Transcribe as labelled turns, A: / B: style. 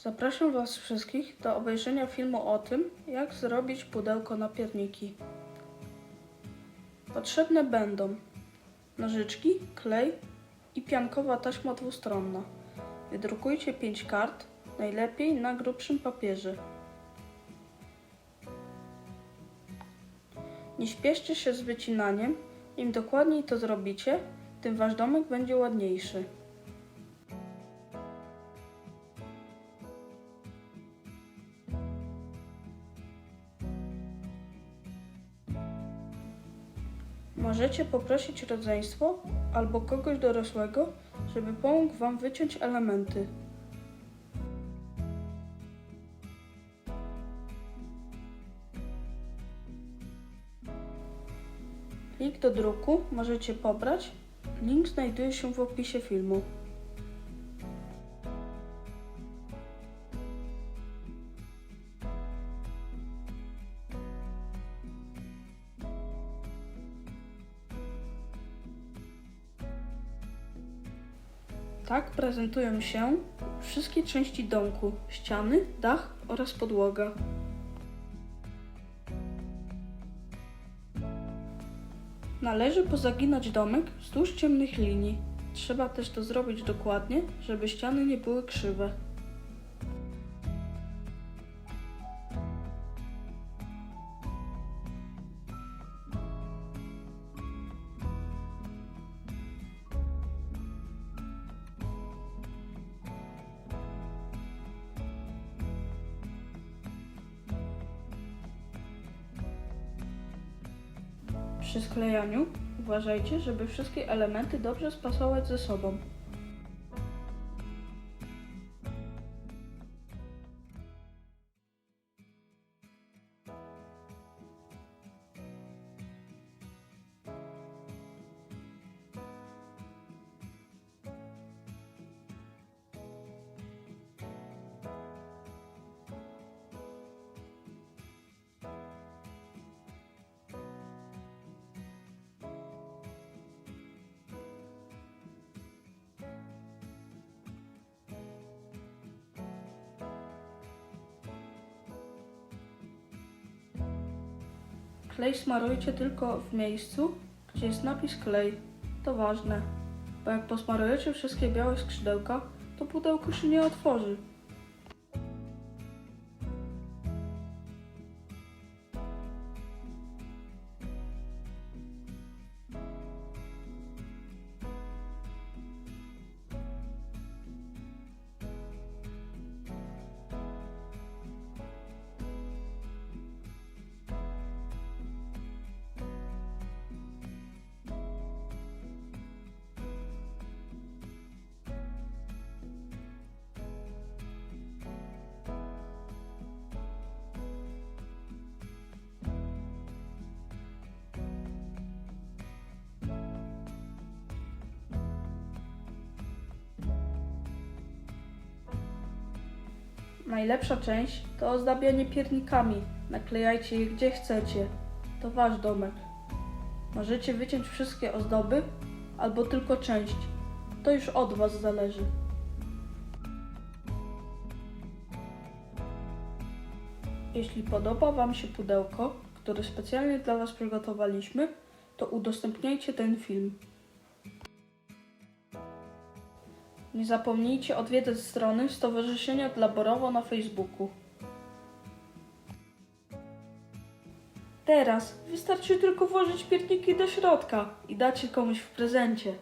A: Zapraszam Was wszystkich do obejrzenia filmu o tym, jak zrobić pudełko na pierniki. Potrzebne będą nożyczki, klej i piankowa taśma dwustronna. Wydrukujcie 5 kart, najlepiej na grubszym papierze. Nie śpieszcie się z wycinaniem, im dokładniej to zrobicie, tym Wasz domek będzie ładniejszy. Możecie poprosić rodzeństwo albo kogoś dorosłego, żeby pomógł Wam wyciąć elementy. Plik do druku możecie pobrać, link znajduje się w opisie filmu. Tak prezentują się wszystkie części domku: ściany, dach oraz podłoga. Należy pozaginać domek wzdłuż ciemnych linii. Trzeba też to zrobić dokładnie, żeby ściany nie były krzywe. Przy sklejaniu uważajcie, żeby wszystkie elementy dobrze spasować ze sobą. Klej smarujcie tylko w miejscu, gdzie jest napis klej. To ważne, bo jak posmarujecie wszystkie białe skrzydełka, to pudełko się nie otworzy. Najlepsza część to ozdabianie piernikami. Naklejajcie je gdzie chcecie. To Wasz domek. Możecie wyciąć wszystkie ozdoby albo tylko część. To już od Was zależy. Jeśli podoba Wam się pudełko, które specjalnie dla Was przygotowaliśmy, to udostępniajcie ten film. Nie zapomnijcie odwiedzać strony Stowarzyszenia dla Borowo na Facebooku. Teraz wystarczy tylko włożyć pierniki do środka i dać je komuś w prezencie.